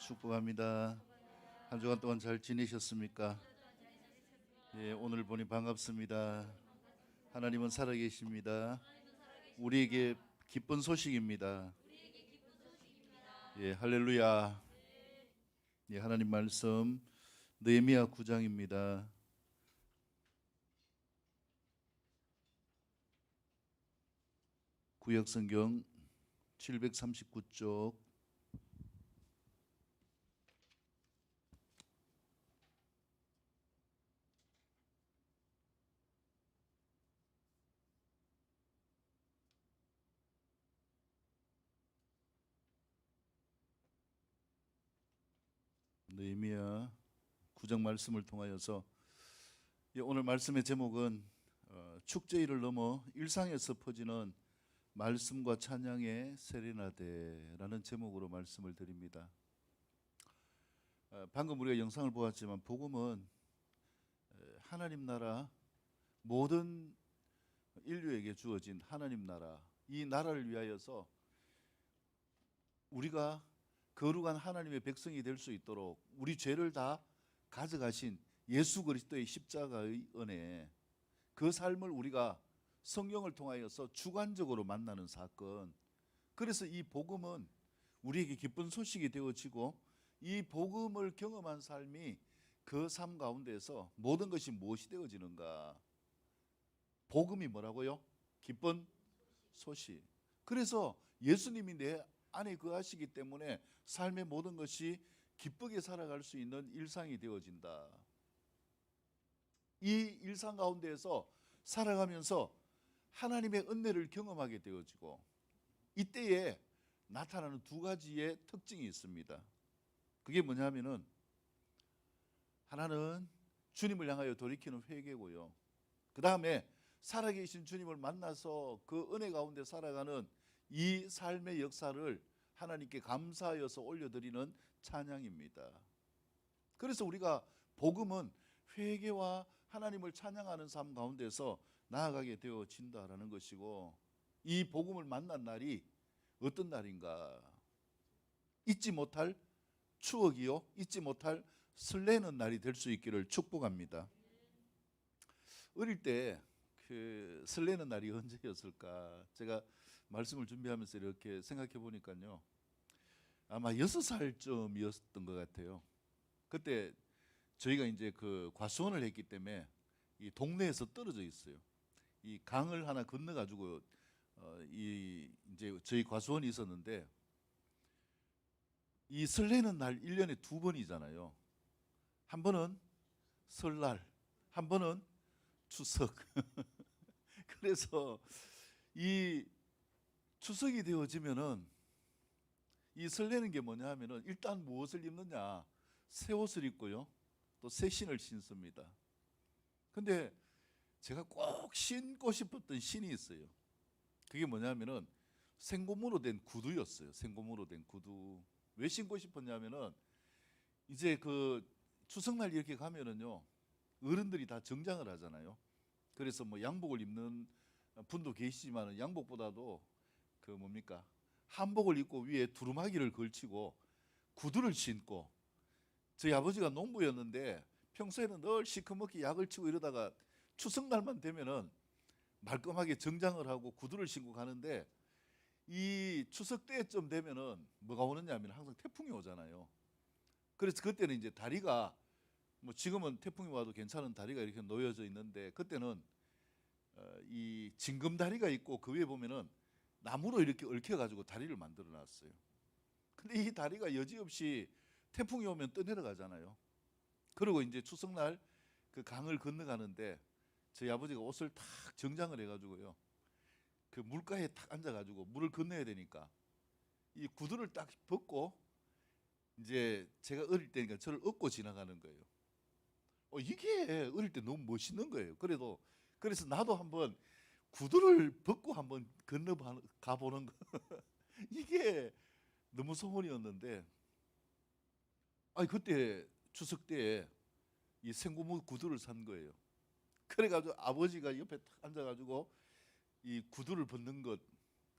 축복합니다. 한 주간 동안 잘 지내셨습니까? 예, 오늘 보니 반갑습니다. 하나님은 살아계십니다. 우리에게 기쁜 소식입니다. 예, 할렐루야. 예, 하나님 말씀 느헤미야 9장입니다. 구역성경 739쪽 느헤미야 9장 말씀을 통하여서 오늘 말씀의 제목은 축제일을 넘어 일상에서 퍼지는 말씀과 찬양의 세레나데라는 제목으로 말씀을 드립니다. 방금 우리가 영상을 보았지만 복음은 하나님 나라, 모든 인류에게 주어진 하나님 나라, 이 나라를 위하여서 우리가 거룩한 하나님의 백성이 될 수 있도록 우리 죄를 다 가져가신 예수 그리스도의 십자가의 은혜, 그 삶을 우리가 성경을 통하여서 주관적으로 만나는 사건. 그래서 이 복음은 우리에게 기쁜 소식이 되어지고, 이 복음을 경험한 삶이 그 삶 가운데서 모든 것이 무엇이 되어지는가? 복음이 뭐라고요? 기쁜 소식. 그래서 예수님이 내 안에 거하시기 때문에 삶의 모든 것이 기쁘게 살아갈 수 있는 일상이 되어진다. 이 일상 가운데에서 살아가면서 하나님의 은혜를 경험하게 되어지고, 이때에 나타나는 두 가지의 특징이 있습니다. 그게 뭐냐면은, 하나는 주님을 향하여 돌이키는 회개고요, 그 다음에 살아계신 주님을 만나서 그 은혜 가운데 살아가는 이 삶의 역사를 하나님께 감사하여서 올려드리는 찬양입니다. 그래서 우리가 복음은 회개와 하나님을 찬양하는 삶 가운데서 나아가게 되어진다라는 것이고, 이 복음을 만난 날이 어떤 날인가? 잊지 못할 추억이요, 잊지 못할 설레는 날이 될 수 있기를 축복합니다. 어릴 때 그 설레는 날이 언제였을까? 제가 말씀을 준비하면서 이렇게 생각해 보니까요, 아마 6살쯤이었던 것 같아요. 그때 저희가 이제 그 과수원을 했기 때문에 이 동네에서 떨어져 있어요. 이 강을 하나 건너 가지고 이제 저희 과수원이 있었는데, 이 설레는 날 1년에 2번이잖아요. 한 번은 설날, 한 번은 추석. 그래서 이 추석이 되어지면은 이 설레는 게 뭐냐 하면은, 일단 무엇을 입느냐? 새 옷을 입고요, 또 새 신을 신습니다. 근데 제가 꼭 신고 싶었던 신이 있어요. 그게 뭐냐면은 생고무로 된 구두였어요. 생고무로 된 구두. 왜 신고 싶었냐면은, 이제 그 추석날 이렇게 가면은요, 어른들이 다 정장을 하잖아요. 그래서 뭐 양복을 입는 분도 계시지만, 양복보다도 그 뭡니까, 한복을 입고 위에 두루마기를 걸치고 구두를 신고, 저희 아버지가 농부였는데 평소에는 늘 시커멓게 약을 치고 이러다가 추석날만 되면은 말끔하게 정장을 하고 구두를 신고 가는데, 이 추석 때쯤 되면은 뭐가 오느냐면 항상 태풍이 오잖아요. 그래서 그때는 이제 다리가, 뭐 지금은 태풍이 와도 괜찮은 다리가 이렇게 놓여져 있는데, 그때는 이 징금 다리가 있고 그 위에 보면은 나무로 이렇게 얽혀 가지고 다리를 만들어 놨어요. 근데 이 다리가 여지없이 태풍이 오면 떠내려가잖아요. 그리고 이제 추석날 그 강을 건너가는데 저희 아버지가 옷을 탁 정장을 해가지고요, 그 물가에 탁 앉아가지고 물을 건너야 되니까 이 구두를 딱 벗고, 이제 제가 어릴 때니까 저를 업고 지나가는 거예요. 이게 어릴 때 너무 멋있는 거예요. 그래서 나도 한번 구두를 벗고 한번 건너가 보는 거. 이게 너무 소원이었는데, 그때 추석 때에 이 생고무 구두를 산 거예요. 그래가지고 아버지가 옆에 탁 앉아가지고 이 구두를 벗는 것,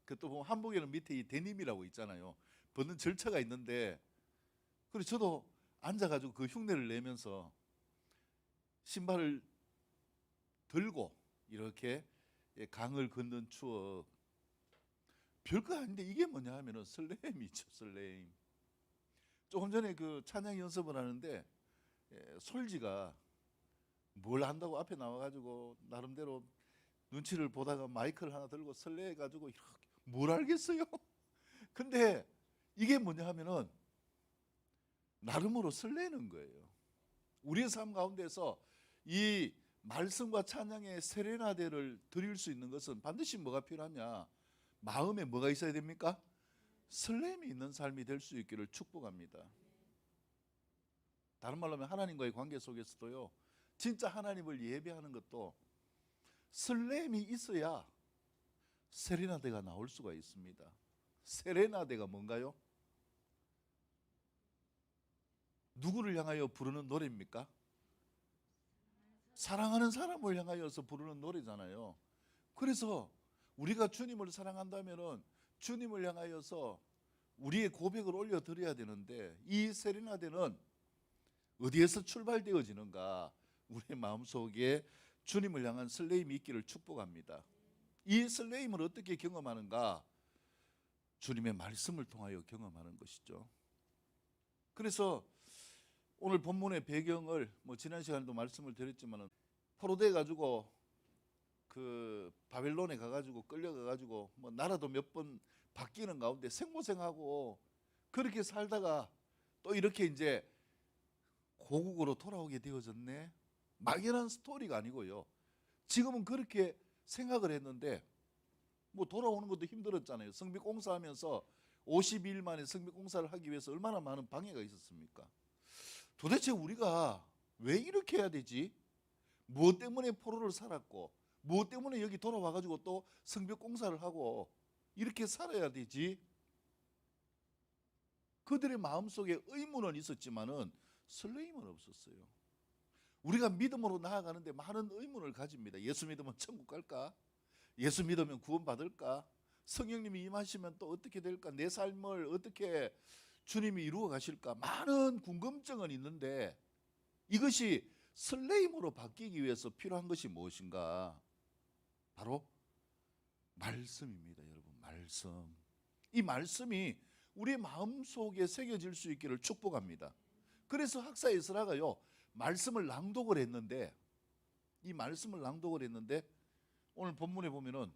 그 또 보면 한복에는 밑에 이 데님이라고 있잖아요. 벗는 절차가 있는데, 그래서 저도 앉아가지고 그 흉내를 내면서 신발을 들고 이렇게 강을 걷는 추억. 별거 아닌데 이게 뭐냐 하면은 설렘이죠, 설렘. 조금 전에 그 찬양 연습을 하는데 솔지가 뭘 한다고 앞에 나와가지고 나름대로 눈치를 보다가 마이크를 하나 들고 설레가지고 이렇게 뭘 알겠어요? 근데 이게 뭐냐 하면은 나름으로 설레는 거예요. 우리의 삶 가운데서 이 말씀과 찬양의 세레나데를 드릴 수 있는 것은 반드시 뭐가 필요하냐? 마음에 뭐가 있어야 됩니까? 설렘이 있는 삶이 될 수 있기를 축복합니다. 다른 말로 하면 하나님과의 관계 속에서도요, 진짜 하나님을 예배하는 것도 설렘이 있어야 세레나데가 나올 수가 있습니다. 세레나데가 뭔가요? 누구를 향하여 부르는 노래입니까? 사랑하는 사람을 향하여서 부르는 노래잖아요. 그래서 우리가 주님을 사랑한다면은 주님을 향하여서 우리의 고백을 올려드려야 되는데, 이 세레나데는 어디에서 출발되어지는가? 우리의 마음속에 주님을 향한 설레임이 있기를 축복합니다. 이 설레임을 어떻게 경험하는가? 주님의 말씀을 통하여 경험하는 것이죠. 그래서 오늘 본문의 배경을 지난 시간에도 말씀을 드렸지만, 포로돼 가지고 그 바벨론에 가가지고 끌려가가지고 나라도 몇 번 바뀌는 가운데 생고생하고 그렇게 살다가 또 이렇게 이제 고국으로 돌아오게 되어졌네. 막연한 스토리가 아니고요. 지금은 그렇게 생각을 했는데 돌아오는 것도 힘들었잖아요. 성벽 공사하면서 52일 만에 성벽 공사를 하기 위해서 얼마나 많은 방해가 있었습니까? 도대체 우리가 왜 이렇게 해야 되지? 무엇 때문에 포로를 살았고 무엇 때문에 여기 돌아와가지고 또 성벽 공사를 하고 이렇게 살아야 되지? 그들의 마음속에 의문은 있었지만은 설레임은 없었어요. 우리가 믿음으로 나아가는데 많은 의문을 가집니다. 예수 믿으면 천국 갈까? 예수 믿으면 구원 받을까? 성령님이 임하시면 또 어떻게 될까? 내 삶을 어떻게 주님이 이루어 가실까? 많은 궁금증은 있는데 이것이 설레임으로 바뀌기 위해서 필요한 것이 무엇인가? 바로 말씀입니다, 여러분. 말씀. 이 말씀이 우리 마음속에 새겨질 수 있기를 축복합니다. 그래서 학사 에스라가요, 말씀을 낭독을 했는데, 이 말씀을 낭독을 했는데 오늘 본문에 보면은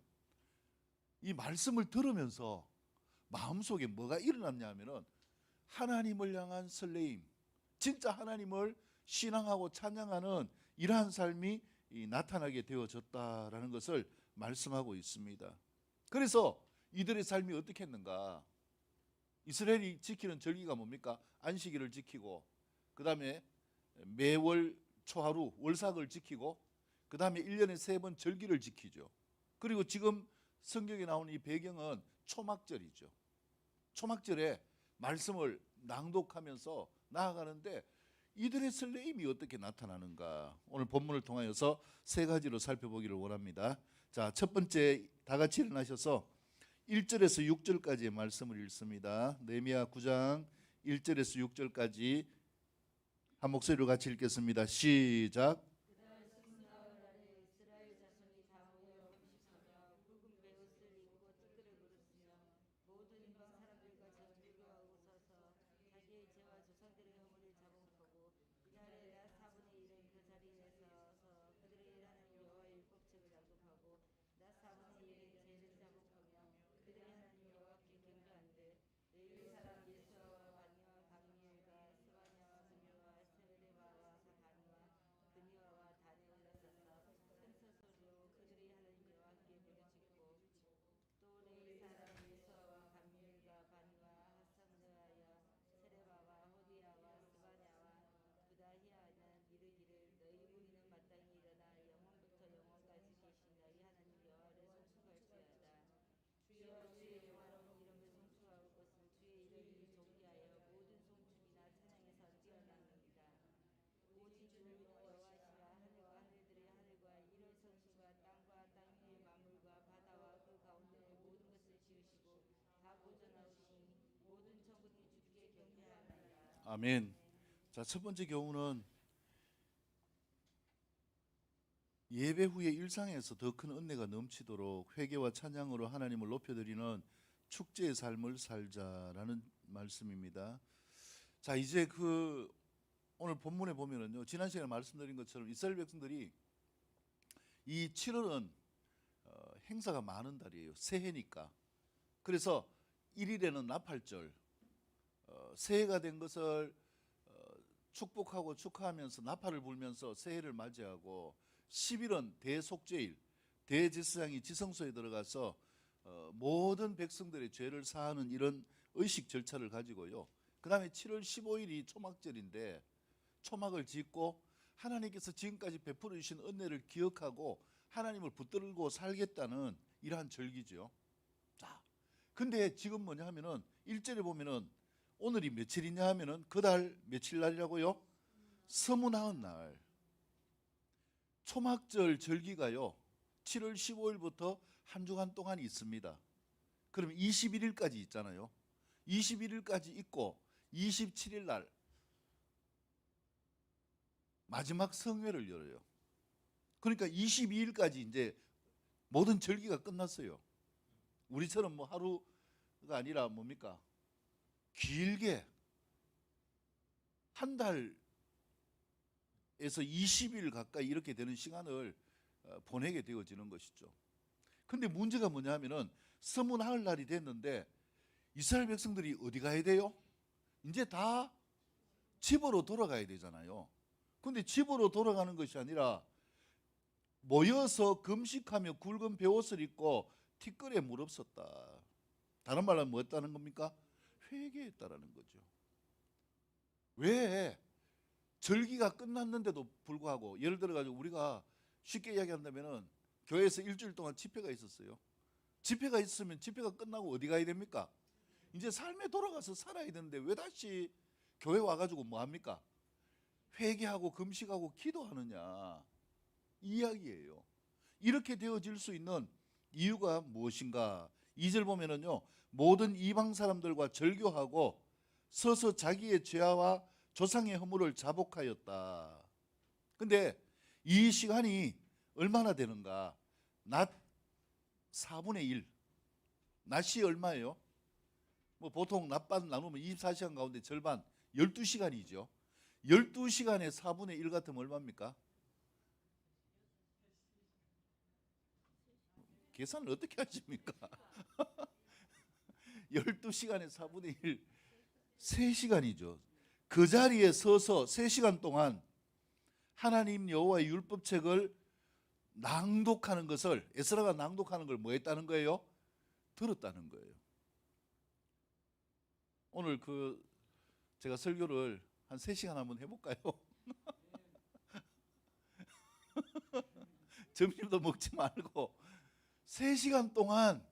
이 말씀을 들으면서 마음속에 뭐가 일어났냐 하면은 하나님을 향한 설레임, 진짜 하나님을 신앙하고 찬양하는 이러한 삶이 나타나게 되어졌다라는 것을 말씀하고 있습니다. 그래서 이들의 삶이 어떻게 했는가? 이스라엘이 지키는 절기가 뭡니까? 안식일을 지키고, 그 다음에 매월 초하루 월삭을 지키고, 그 다음에 1년에 3번 절기를 지키죠. 그리고 지금 성경에 나오는 이 배경은 초막절이죠. 초막절에 말씀을 낭독하면서 나아가는데 이들의 설레임이 어떻게 나타나는가? 오늘 본문을 통하여서 3가지로 살펴보기를 원합니다. 자, 첫 번째, 다 같이 일어나셔서 1절에서 6절까지의 말씀을 읽습니다. 느헤미야 9장 1절에서 6절까지 한 목소리로 같이 읽겠습니다. 시작. 아멘. 자, 첫 번째 교훈은 예배 후에 일상에서 더 큰 은혜가 넘치도록 회개와 찬양으로 하나님을 높여드리는 축제의 삶을 살자라는 말씀입니다. 자, 이제 오늘 본문에 보면은요, 지난 시간에 말씀드린 것처럼 이스라엘 백성들이 이 7월은 행사가 많은 달이에요. 새해니까. 그래서 1일에는 나팔절, 새해가 된 것을 축복하고 축하하면서 나팔을 불면서 새해를 맞이하고, 10일은 대속죄일, 대제사장이 지성소에 들어가서 모든 백성들의 죄를 사하는 이런 의식 절차를 가지고요. 그 다음에 7월 15일이 초막절인데 초막을 짓고 하나님께서 지금까지 베풀어 주신 은혜를 기억하고 하나님을 붙들고 살겠다는 이러한 절기죠. 자, 근데 지금 뭐냐 하면은 1절에 보면은 오늘이 며칠이냐 하면은 그 달 며칠 날이라고요? 서문화은 날. 초막절 절기가요 7월 15일부터 한 주간 동안 있습니다. 그럼 21일까지 있잖아요. 21일까지 있고 27일 날 마지막 성회를 열어요. 그러니까 22일까지 이제 모든 절기가 끝났어요. 우리처럼 뭐 하루가 아니라 뭡니까? 길게 한 달에서 20일 가까이 이렇게 되는 시간을 보내게 되어지는 것이죠. 근데 문제가 뭐냐 하면은 서문화을 날이 됐는데 이스라엘 백성들이 어디 가야 돼요? 이제 다 집으로 돌아가야 되잖아요. 근데 집으로 돌아가는 것이 아니라 모여서 금식하며 굵은 베옷을 입고 티끌에 물없었다. 다른 말로 뭐였다는 겁니까? 회개했다라는 거죠. 왜? 절기가 끝났는데도 불구하고, 예를 들어 가지고 우리가 쉽게 이야기한다면은 교회에서 일주일 동안 집회가 있었어요. 집회가 있으면 집회가 끝나고 어디 가야 됩니까? 이제 삶에 돌아가서 살아야 되는데 왜 다시 교회 와가지고 뭐 합니까? 회개하고 금식하고 기도하느냐, 이 이야기예요. 이렇게 되어질 수 있는 이유가 무엇인가? 2절 보면은요, 모든 이방 사람들과 절교하고 서서 자기의 죄와 조상의 허물을 자복하였다. 근데 이 시간이 얼마나 되는가? 낮 4분의 1. 낮이 얼마예요? 뭐 보통 낮반 나누면 24시간 가운데 절반 12시간이죠. 12시간에 4분의 1 같으면 얼마입니까? 계산을 어떻게 하십니까? 12시간에 4분의 1, 3시간이죠. 그 자리에 서서 3시간 동안 하나님 여호와의 율법책을 낭독하는 것을, 에스라가 낭독하는 걸 뭐 했다는 거예요? 들었다는 거예요. 오늘 제가 설교를 한 3시간 한번 해볼까요? 점심도 먹지 말고 3시간 동안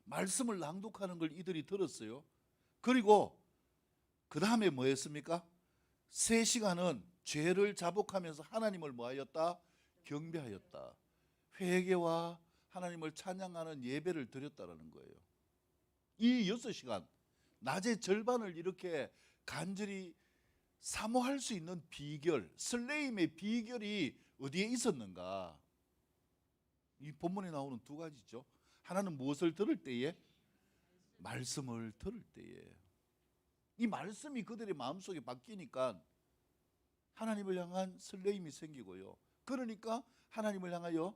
말씀을 낭독하는 걸 이들이 들었어요. 그리고 그 다음에 뭐 했습니까? 3시간은 죄를 자복하면서 하나님을 뭐 하였다? 경배하였다. 회개와 하나님을 찬양하는 예배를 드렸다라는 거예요. 이 6시간, 낮의 절반을 이렇게 간절히 사모할 수 있는 비결, 설레임의 비결이 어디에 있었는가? 이 본문에 나오는 두 가지죠. 하나는 무엇을 들을 때에? 말씀을 들을 때에. 이 말씀이 그들의 마음속에 바뀌니까 하나님을 향한 설레임이 생기고요. 그러니까 하나님을 향하여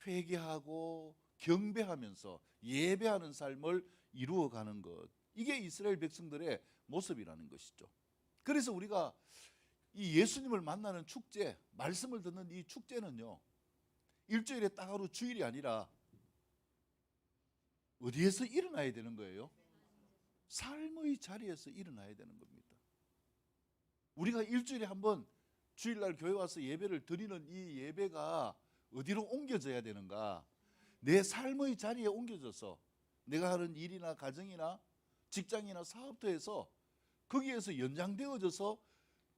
회개하고 경배하면서 예배하는 삶을 이루어가는 것, 이게 이스라엘 백성들의 모습이라는 것이죠. 그래서 우리가 이 예수님을 만나는 축제, 말씀을 듣는 이 축제는요, 일주일에 딱 하루 주일이 아니라 어디에서 일어나야 되는 거예요? 삶의 자리에서 일어나야 되는 겁니다. 우리가 일주일에 한번 주일날 교회 와서 예배를 드리는 이 예배가 어디로 옮겨져야 되는가? 내 삶의 자리에 옮겨져서 내가 하는 일이나 가정이나 직장이나 사업터에서 거기에서 연장되어져서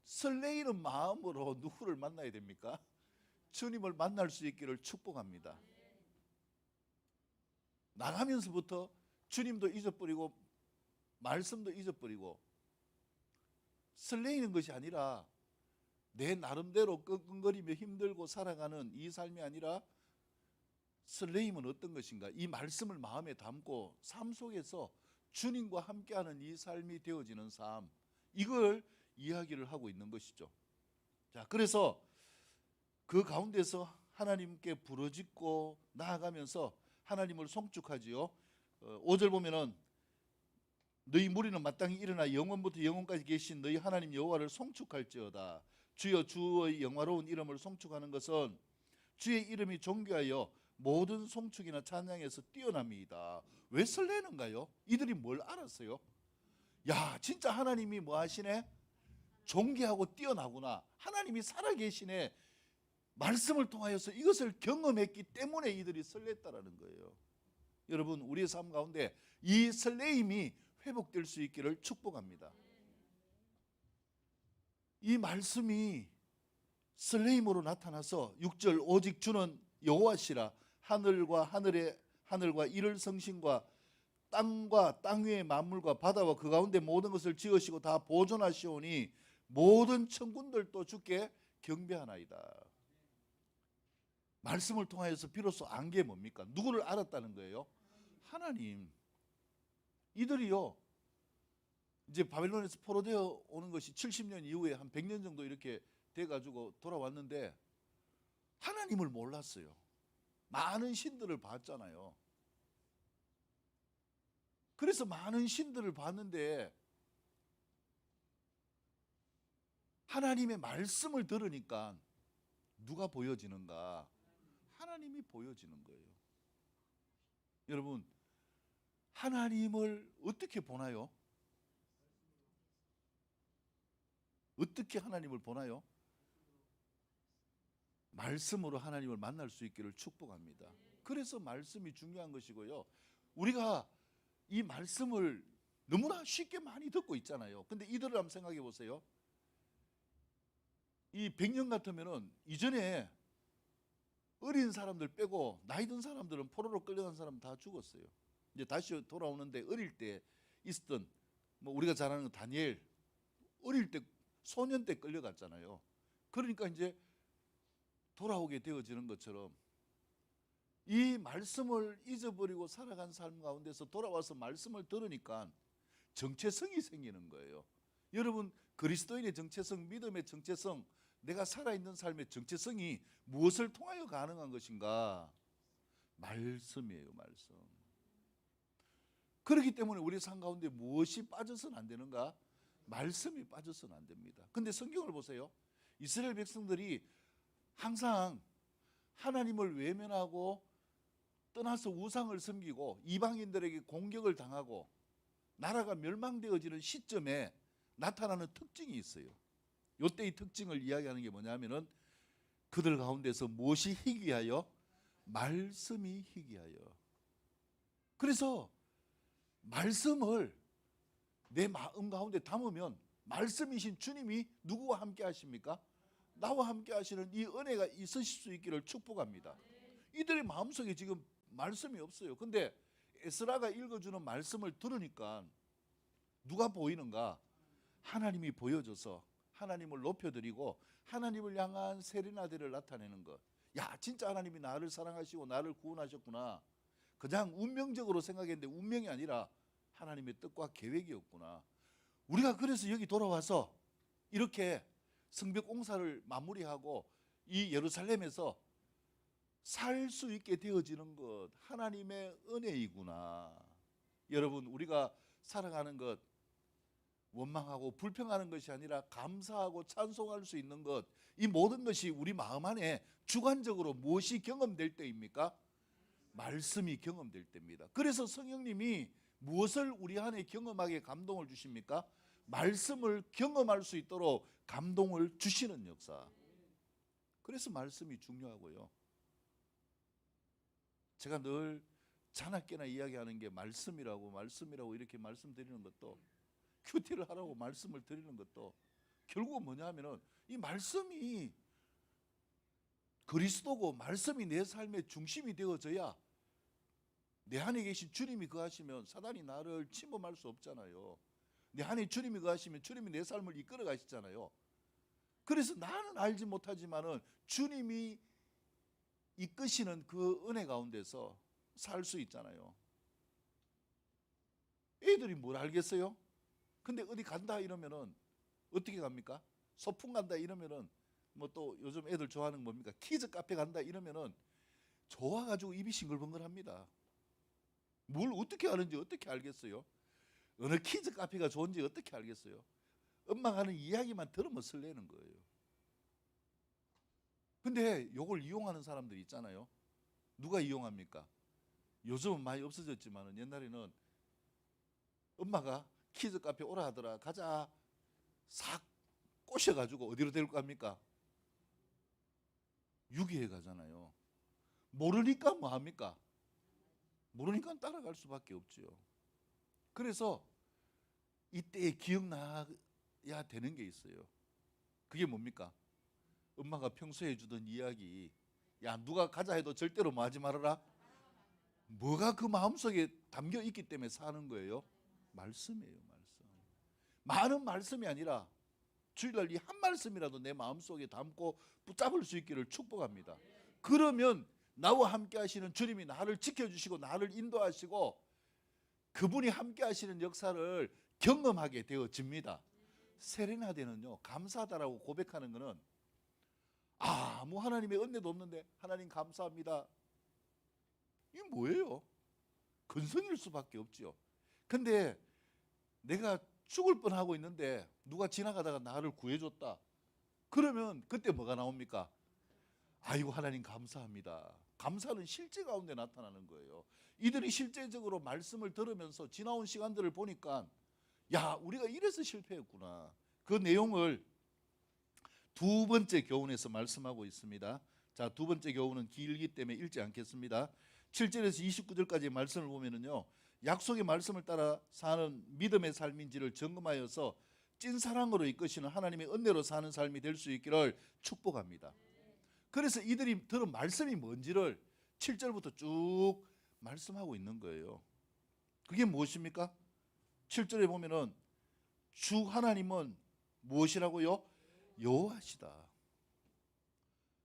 설레이는 마음으로 누구를 만나야 됩니까? 주님을 만날 수 있기를 축복합니다. 나가면서부터 주님도 잊어버리고 말씀도 잊어버리고 설레이는 것이 아니라 내 나름대로 끙끙거리며 힘들고 살아가는 이 삶이 아니라 설레임은 어떤 것인가? 이 말씀을 마음에 담고 삶 속에서 주님과 함께하는 이 삶이 되어지는 삶, 이걸 이야기를 하고 있는 것이죠. 자, 그래서 그 가운데서 하나님께 부르짖고 나아가면서 하나님을 송축하지요. 5절 보면은 너희 무리는 마땅히 일어나 영원부터 영원까지 계신 너희 하나님 여호와를 송축할지어다. 주여 주의 영화로운 이름을 송축하는 것은 주의 이름이 존귀하여 모든 송축이나 찬양에서 뛰어납니다. 왜 설레는가요? 이들이 뭘 알았어요? 야, 진짜 하나님이 뭐 하시네? 존귀하고 뛰어나구나. 하나님이 살아계시네. 말씀을 통하여서 이것을 경험했기 때문에 이들이 설렜다라는 거예요. 여러분, 우리의 삶 가운데 이 설레임이 회복될 수 있기를 축복합니다. 이 말씀이 설레임으로 나타나서 6절 오직 주는 여호와시라 하늘과 이를 성신과 땅과 땅 위의 만물과 바다와 그 가운데 모든 것을 지으시고 다 보존하시오니 모든 천군들도 주께 경배하나이다. 말씀을 통하여서 비로소 안 게 뭡니까? 누구를 알았다는 거예요? 하나님. 이들이요, 이제 바벨론에서 포로되어 오는 것이 70년 이후에 한 100년 정도 이렇게 돼가지고 돌아왔는데 하나님을 몰랐어요. 많은 신들을 봤잖아요. 그래서 많은 신들을 봤는데 하나님의 말씀을 들으니까 누가 보여지는가? 하나님이 보여지는 거예요. 여러분, 하나님을 어떻게 보나요? 어떻게 하나님을 보나요? 말씀으로 하나님을 만날 수 있기를 축복합니다. 그래서 말씀이 중요한 것이고요. 우리가 이 말씀을 너무나 쉽게 많이 듣고 있잖아요. 근데 이들을 한번 생각해 보세요. 이 100년 같으면은 이전에 어린 사람들 빼고 나이 든 사람들은 포로로 끌려간 사람 다 죽었어요. 이제 다시 돌아오는데 어릴 때 있었던 뭐 우리가 잘 아는 다니엘, 어릴 때 소년 때 끌려갔잖아요. 그러니까 이제 돌아오게 되어지는 것처럼 이 말씀을 잊어버리고 살아간 삶 가운데서 돌아와서 말씀을 들으니까 정체성이 생기는 거예요. 여러분, 그리스도인의 정체성, 믿음의 정체성, 내가 살아있는 삶의 정체성이 무엇을 통하여 가능한 것인가? 말씀이에요, 말씀. 그렇기 때문에 우리 삶 가운데 무엇이 빠져서는 안 되는가? 말씀이 빠져서는 안 됩니다. 근데 성경을 보세요. 이스라엘 백성들이 항상 하나님을 외면하고 떠나서 우상을 섬기고 이방인들에게 공격을 당하고 나라가 멸망되어지는 시점에 나타나는 특징이 있어요. 이때 이 특징을 이야기하는 게 뭐냐면은 그들 가운데서 무엇이 희귀하여? 말씀이 희귀하여. 그래서 말씀을 내 마음 가운데 담으면 말씀이신 주님이 누구와 함께 하십니까? 나와 함께 하시는 이 은혜가 있으실 수 있기를 축복합니다. 이들의 마음속에 지금 말씀이 없어요. 근데 에스라가 읽어주는 말씀을 들으니까 누가 보이는가? 하나님이 보여줘서 하나님을 높여드리고 하나님을 향한 세레나데를 나타내는 것. 야, 진짜 하나님이 나를 사랑하시고 나를 구원하셨구나. 그냥 운명적으로 생각했는데 운명이 아니라 하나님의 뜻과 계획이었구나. 우리가 그래서 여기 돌아와서 이렇게 성벽 공사를 마무리하고 이 예루살렘에서 살 수 있게 되어지는 것, 하나님의 은혜이구나. 여러분, 우리가 살아가는 것 원망하고 불평하는 것이 아니라 감사하고 찬송할 수 있는 것, 이 모든 것이 우리 마음 안에 주관적으로 무엇이 경험될 때입니까? 말씀이 경험될 때입니다. 그래서 성령님이 무엇을 우리 안에 경험하게 감동을 주십니까? 말씀을 경험할 수 있도록 감동을 주시는 역사. 그래서 말씀이 중요하고요. 제가 늘 자나깨나 이야기하는 게 말씀이라고 이렇게 말씀드리는 것도, 큐티를 하라고 말씀을 드리는 것도 결국은 뭐냐면은 이 말씀이 그리스도고 말씀이 내 삶의 중심이 되어져야 내 안에 계신 주님이 거하시면 사단이 나를 침범할 수 없잖아요. 내 안에 주님이 거하시면 주님이 내 삶을 이끌어 가시잖아요. 그래서 나는 알지 못하지만은 주님이 이끄시는 그 은혜 가운데서 살 수 있잖아요. 애들이 뭘 알겠어요? 근데 어디 간다 이러면은 어떻게 갑니까? 소풍 간다 이러면은 뭐 또 요즘 애들 좋아하는 거 뭡니까? 키즈 카페 간다 이러면은 좋아가지고 입이 싱글벙글합니다. 뭘 어떻게 아는지 어떻게 알겠어요? 어느 키즈 카페가 좋은지 어떻게 알겠어요? 엄마가 하는 이야기만 들으면 설레는 거예요. 근데 요걸 이용하는 사람들이 있잖아요. 누가 이용합니까? 요즘은 많이 없어졌지만 옛날에는 엄마가 키즈 카페 오라 하더라. 가자. 싹 꼬셔가지고 어디로 데리고 갑니까? 유기해 가잖아요. 모르니까 뭐 합니까? 모르니까 따라갈 수밖에 없죠. 그래서 이때 기억나야 되는 게 있어요. 그게 뭡니까? 엄마가 평소에 해주던 이야기. 야, 누가 가자 해도 절대로 뭐 하지 말아라. 뭐가 그 마음속에 담겨 있기 때문에 사는 거예요? 말씀이에요, 말씀. 많은 말씀이 아니라 주일날 이 한 말씀이라도 내 마음속에 담고 붙잡을 수 있기를 축복합니다. 그러면 나와 함께 하시는 주님이 나를 지켜주시고 나를 인도하시고 그분이 함께 하시는 역사를 경험하게 되어집니다. 세레나데는요, 감사하다라고 고백하는 것은 아무 하나님의 은혜도 없는데 하나님 감사합니다. 이게 뭐예요? 근성일 수밖에 없지요. 근데 내가 죽을 뻔하고 있는데 누가 지나가다가 나를 구해줬다. 그러면 그때 뭐가 나옵니까? 아이고 하나님 감사합니다. 감사는 실제 가운데 나타나는 거예요. 이들이 실제적으로 말씀을 들으면서 지나온 시간들을 보니까 야, 우리가 이래서 실패했구나. 그 내용을 두 번째 교훈에서 말씀하고 있습니다. 자, 두 번째 교훈은 길기 때문에 읽지 않겠습니다. 7절에서 29절까지 말씀을 보면은요, 약속의 말씀을 따라 사는 믿음의 삶인지를 점검하여서 찐사랑으로 이끄시는 하나님의 은혜로 사는 삶이 될 수 있기를 축복합니다. 그래서 이들이 들은 말씀이 뭔지를 7절부터 쭉 말씀하고 있는 거예요. 그게 무엇입니까? 7절에 보면은 주 하나님은 무엇이라고요? 여호와시다.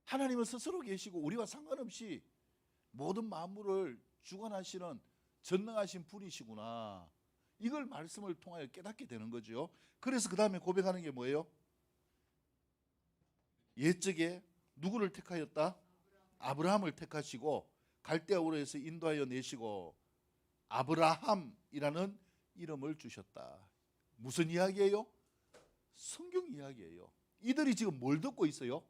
하나님은 스스로 계시고 우리와 상관없이 모든 만물을 주관하시는 전능하신 분이시구나. 이걸 말씀을 통하여 깨닫게 되는 거죠. 그래서 그 다음에 고백하는 게 뭐예요? 옛적에 누구를 택하였다? 아브라함을 택하시고 갈대아 우르에서 인도하여 내시고 아브라함이라는 이름을 주셨다. 무슨 이야기예요? 성경 이야기예요. 이들이 지금 뭘 듣고 있어요?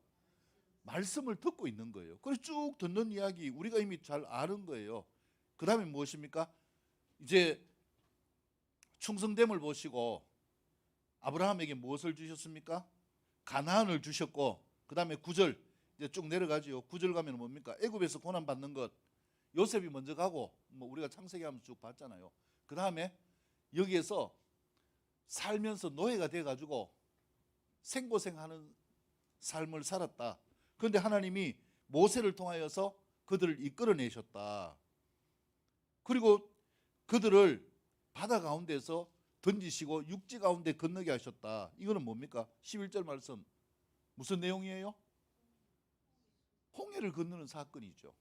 말씀을 듣고 있는 거예요. 그래서 쭉 듣는 이야기 우리가 이미 잘 아는 거예요. 그 다음에 무엇입니까? 이제 충성됨을 보시고 아브라함에게 무엇을 주셨습니까? 가나안을 주셨고 그 다음에 9절 이제 쭉 내려가지요. 9절 가면 뭡니까? 애굽에서 고난받는 것 요셉이 먼저 가고 뭐 우리가 창세기 하면서 쭉 봤잖아요. 그 다음에 여기에서 살면서 노예가 돼가지고 생고생하는 삶을 살았다. 그런데 하나님이 모세를 통하여서 그들을 이끌어내셨다. 그리고 그들을 바다 가운데서 던지시고 육지 가운데 건너게 하셨다. 이거는 뭡니까? 11절 말씀 무슨 내용이에요? 홍해를 건너는 사건이죠.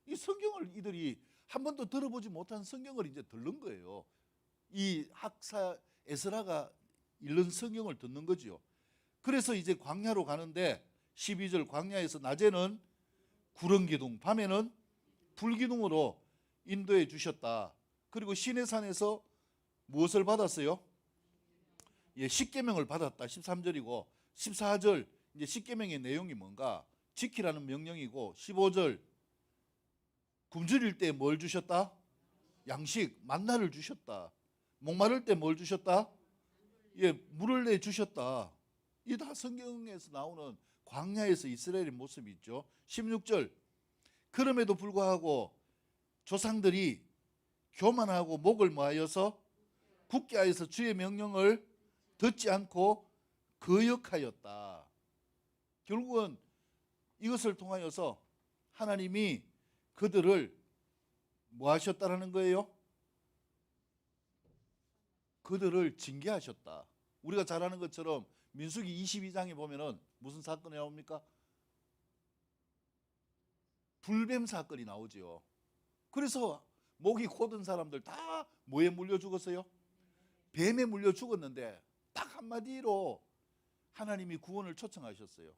이 성경을 이들이 한 번도 들어보지 못한 성경을 이제 듣는 거예요. 이 학사 에스라가 읽는 성경을 듣는 거죠. 그래서 이제 광야로 가는데 12절 광야에서 낮에는 구름기둥 밤에는 불기둥으로 인도해 주셨다. 그리고 시내산에서 무엇을 받았어요? 예, 십계명을 받았다. 13절이고 14절 이제 십계명의 내용이 뭔가 지키라는 명령이고 15절 굶주릴 때 뭘 주셨다? 양식 만나를 주셨다. 목마를 때 뭘 주셨다? 예, 물을 내 주셨다. 이 다 성경에서 나오는 광야에서 이스라엘의 모습이 있죠. 16절 그럼에도 불구하고 조상들이 교만하고 목을 모아여서 굳게 하여서 주의 명령을 듣지 않고 거역하였다. 결국은 이것을 통하여서 하나님이 그들을 뭐 하셨다라는 거예요? 그들을 징계하셨다. 우리가 잘 아는 것처럼 민수기 22장에 보면은 무슨 사건이 나옵니까? 불뱀 사건이 나오죠. 그래서 목이 곧은 사람들 다 뭐에 물려 죽었어요? 뱀에 물려 죽었는데 딱 한마디로 하나님이 구원을 초청하셨어요.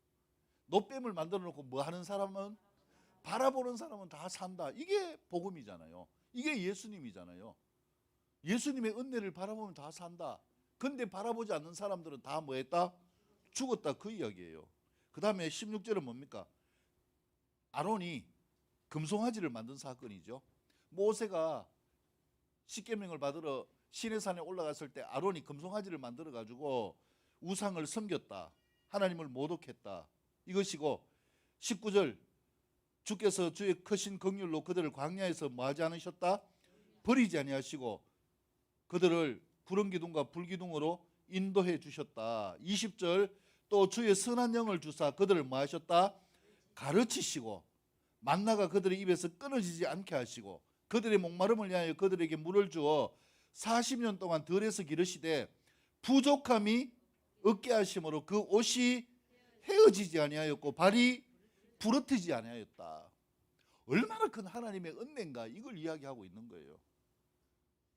노뱀을 만들어 놓고 뭐 하는 사람은, 바라보는 사람은 다 산다. 이게 복음이잖아요. 이게 예수님이잖아요. 예수님의 은혜를 바라보면 다 산다. 근데 바라보지 않는 사람들은 다 뭐 했다? 죽었다. 그 이야기예요. 그 다음에 16절은 뭡니까? 아론이 금송아지를 만든 사건이죠. 모세가 십계명을 받으러 시내산에 올라갔을 때 아론이 금송아지를 만들어 가지고 우상을 섬겼다. 하나님을 모독했다. 이것이고, 19절 주께서 주의 크신 긍휼로 그들을 광야에서 뭐하지 않으셨다? 버리지 아니하시고 그들을 구름 기둥과 불 기둥으로 인도해 주셨다. 20절 또 주의 선한 영을 주사 그들을 뭐하셨다? 가르치시고 만나가 그들의 입에서 끊어지지 않게 하시고 그들의 목마름을 위하여 그들에게 물을 주어 40년 동안 들에서 기르시되 부족함이 없게 하심으로 그 옷이 헤어지지 아니하였고 발이 부러뜨지 아니하였다. 얼마나 큰 하나님의 은혜인가, 이걸 이야기하고 있는 거예요.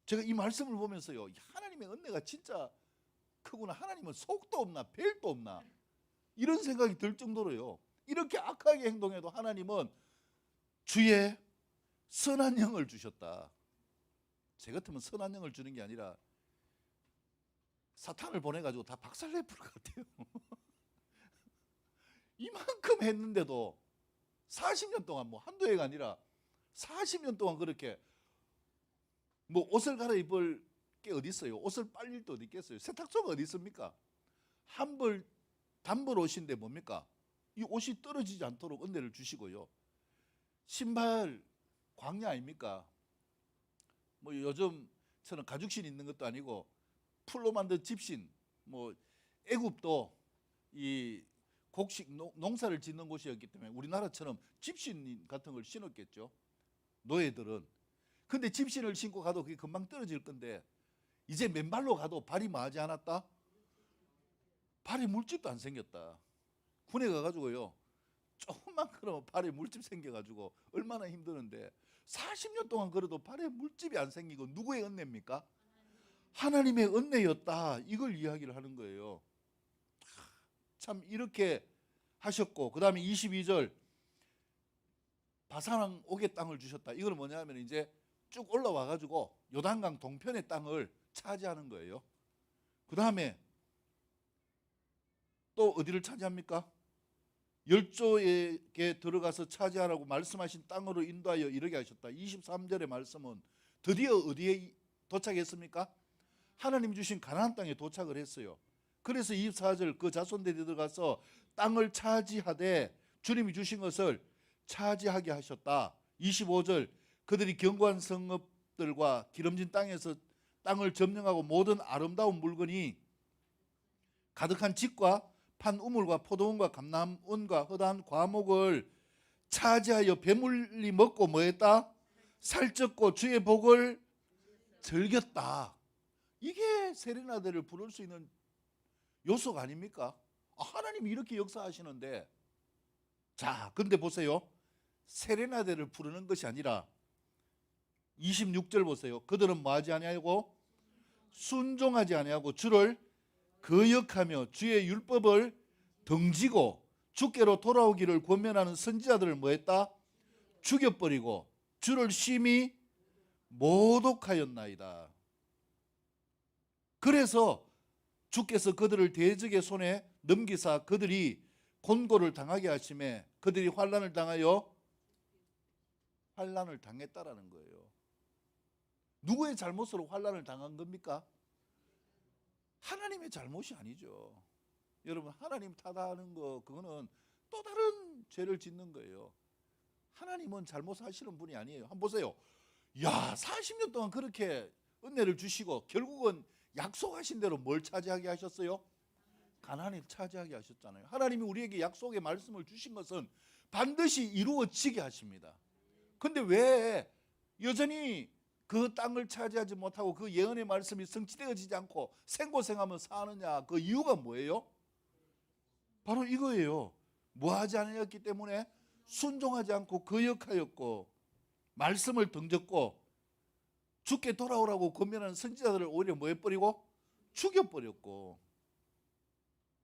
제가 이 말씀을 보면서요, 하나님의 은혜가 진짜 크구나. 하나님은 속도 없나 벨도 없나, 이런 생각이 들 정도로요, 이렇게 악하게 행동해도 하나님은 주의 선한 영을 주셨다. 제 같으면 선한 영을 주는 게 아니라 사탄을 보내가지고 다 박살내 부를 것 같아요. 이만큼 했는데도 40년 동안, 뭐 한두 해가 아니라 40년 동안 그렇게 뭐 옷을 갈아입을 게 어디 있어요? 옷을 빨릴 때 어디 있겠어요? 세탁소가 어디 있습니까? 한벌 단벌 옷인데 뭡니까? 이 옷이 떨어지지 않도록 은혜를 주시고요. 신발 광야 아닙니까? 뭐 요즘처럼 가죽신 있는 것도 아니고 풀로 만든 집신, 뭐 애굽도 이 곡식 농사를 짓는 곳이었기 때문에 우리나라처럼 집신 같은 걸 신었겠죠, 노예들은. 근데 집신을 신고 가도 그게 금방 떨어질 건데 이제 맨발로 가도 발이 뭐하지 않았다? 발에 물집도 안 생겼다. 군에 가가지고요, 조금만 걸으면 발에 물집 생겨가지고 얼마나 힘드는데 40년 동안 걸어도 발에 물집이 안 생기고 누구의 은혜입니까? 하나님의 은혜였다. 이걸 이야기를 하는 거예요. 참 이렇게 하셨고, 그 다음에 22절 바산 옥의 땅을 주셨다. 이건 뭐냐면 이제 쭉 올라와 가지고 요단강 동편의 땅을 차지하는 거예요. 그 다음에 또 어디를 차지합니까? 열조에게 들어가서 차지하라고 말씀하신 땅으로 인도하여 이르게 하셨다. 23절의 말씀은 드디어 어디에 도착했습니까? 하나님 주신 가나안 땅에 도착을 했어요. 그래서 24절 그 자손들이 들어가서 땅을 차지하되 주님이 주신 것을 차지하게 하셨다. 25절 그들이 견고한 성읍들과 기름진 땅에서 땅을 점령하고 모든 아름다운 물건이 가득한 집과 판 우물과 포도원과 감람원과 허다한 과목을 차지하여 배물리 먹고 뭐했다? 살쪘고 주의 복을 즐겼다. 이게 세레나데를 부를 수 있는 요소가 아닙니까? 하나님이 이렇게 역사하시는데, 자, 근데 보세요. 세레나데를 부르는 것이 아니라 26절 보세요. 그들은 뭐하지 아니하고 순종하지 아니하고 주를 거역하며 주의 율법을 등지고 주께로 돌아오기를 권면하는 선지자들을 뭐했다? 죽여버리고 주를 심히 모독하였나이다. 그래서 주께서 그들을 대적의 손에 넘기사 그들이 곤고를 당하게 하심에 그들이 환난을 당하여 환난을 당했다라는 거예요. 누구의 잘못으로 환난을 당한 겁니까? 하나님의 잘못이 아니죠. 여러분, 하나님 탓하는 거 그거는 또 다른 죄를 짓는 거예요. 하나님은 잘못하시는 분이 아니에요. 한번 보세요. 야, 40년 동안 그렇게 은혜를 주시고 결국은 약속하신 대로 뭘 차지하게 하셨어요? 가나안을 차지하게 하셨잖아요. 하나님이 우리에게 약속의 말씀을 주신 것은 반드시 이루어지게 하십니다. 근데 왜 여전히 그 땅을 차지하지 못하고 그 예언의 말씀이 성취되어지지 않고 생고생하며 사느냐? 그 이유가 뭐예요? 바로 이거예요. 뭐하지 않았기 때문에 순종하지 않고 거역하였고 말씀을 던졌고 죽게 돌아오라고 권면하는 선지자들을 오히려 뭐 해버리고? 죽여버렸고.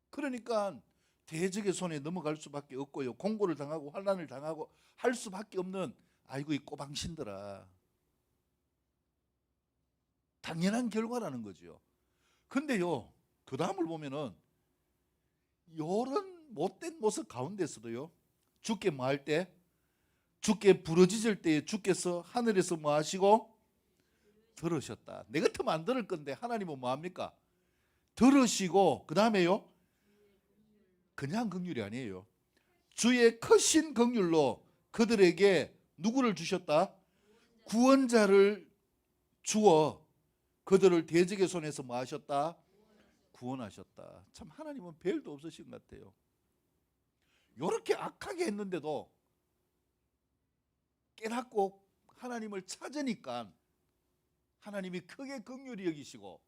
그러니까 대적의 손에 넘어갈 수밖에 없고요. 공고를 당하고 환난을 당하고 할 수밖에 없는, 아이고 이 꼬방신들아, 당연한 결과라는 거죠. 근데요, 그 다음을 보면은 이런 못된 모습 가운데서도요, 주께 뭐 할 때, 주께 부르짖을 때에 주께서 하늘에서 뭐 하시고? 들으셨다. 내 같으면 안 들을 건데 하나님은 뭐 합니까? 들으시고, 그 다음에요, 그냥 긍휼이 아니에요. 주의 크신 긍휼로 그들에게 누구를 주셨다? 구원자를 주어 그들을 대적의 손에서 뭐 하셨다? 구원하셨다. 참 하나님은 별도 없으신 것 같아요. 이렇게 악하게 했는데도 깨닫고 하나님을 찾으니까 하나님이 크게 긍휼히 여기시고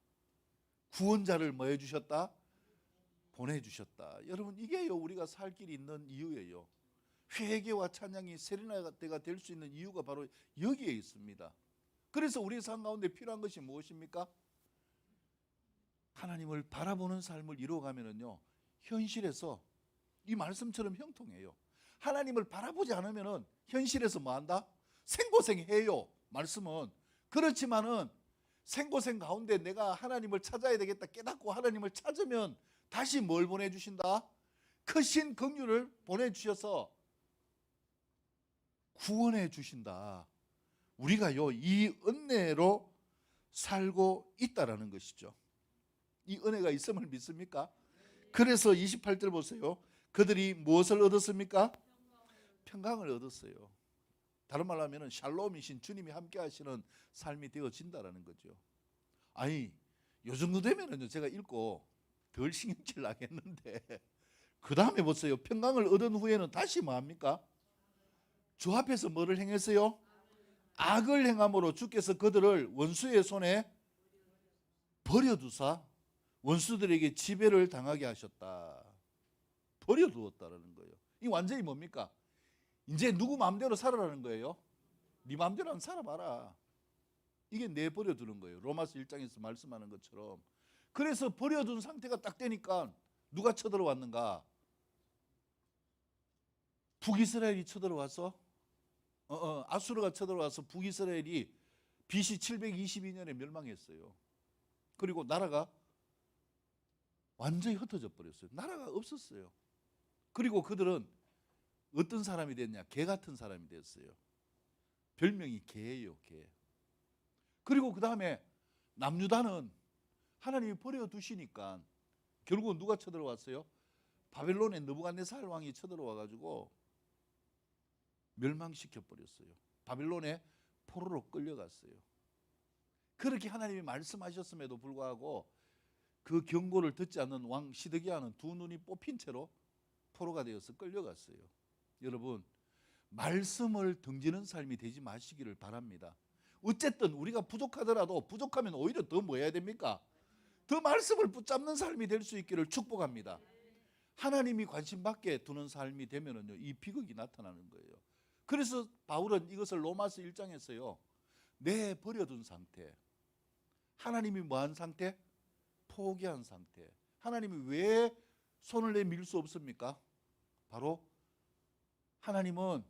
구원자를 뭐 해주셨다? 보내주셨다. 여러분, 이게요 우리가 살 길이 있는 이유예요. 회개와 찬양이 세례나가 될 수 있는 이유가 바로 여기에 있습니다. 그래서 우리 삶 가운데 필요한 것이 무엇입니까? 하나님을 바라보는 삶을 이루어가면은요, 현실에서 이 말씀처럼 형통해요. 하나님을 바라보지 않으면은 현실에서 뭐 한다? 생고생해요. 말씀은. 그렇지만은 생고생 가운데 내가 하나님을 찾아야 되겠다 깨닫고 하나님을 찾으면 다시 뭘 보내주신다? 크신 긍휼을 보내주셔서 구원해 주신다. 우리가요 이 은혜로 살고 있다라는 것이죠. 이 은혜가 있음을 믿습니까? 그래서 28절 보세요. 그들이 무엇을 얻었습니까? 평강을 얻었어요. 다른 말로 하면 샬롬이신 주님이 함께 하시는 삶이 되어진다라는 거죠. 아니, 요 정도 되면은요 제가 읽고 덜 신경질 나겠는데 그 다음에 보세요. 평강을 얻은 후에는 다시 뭐 합니까? 주 앞에서 뭐를 행했어요? 악을 행함으로 주께서 그들을 원수의 손에 버려두사 원수들에게 지배를 당하게 하셨다. 버려두었다라는 거예요. 이 완전히 뭡니까? 이제 누구 마음대로 살아라는 거예요. 네 마음대로 안 살아봐라. 이게 내버려두는 거예요. 로마서 1장에서 말씀하는 것처럼. 그래서 버려둔 상태가 딱 되니까 누가 쳐들어왔는가? 북이스라엘이 쳐들어와서 아수르가 쳐들어와서 북이스라엘이 BC 722년에 멸망했어요. 그리고 나라가 완전히 흩어져 버렸어요. 나라가 없었어요. 그리고 그들은 어떤 사람이 됐냐? 개 같은 사람이 됐어요. 별명이 개예요, 개. 그리고 그 다음에 남유다는 하나님이 버려두시니까 결국은 누가 쳐들어왔어요? 바벨론의 느부갓네살 왕이 쳐들어와가지고 멸망시켜 버렸어요. 바벨론에 포로로 끌려갔어요. 그렇게 하나님이 말씀하셨음에도 불구하고 그 경고를 듣지 않는 왕 시드기야는 두 눈이 뽑힌 채로 포로가 되어서 끌려갔어요. 여러분, 말씀을 등지는 삶이 되지 마시기를 바랍니다. 어쨌든 우리가 부족하더라도 부족하면 오히려 더 뭐 해야 됩니까? 더 말씀을 붙잡는 삶이 될 수 있기를 축복합니다. 하나님이 관심 받게 두는 삶이 되면은요, 이 비극이 나타나는 거예요. 그래서 바울은 이것을 로마서 1장에서요 내버려둔 상태, 하나님이 뭐한 상태? 포기한 상태. 하나님이 왜 손을 내밀 수 없습니까? 바로 하나님은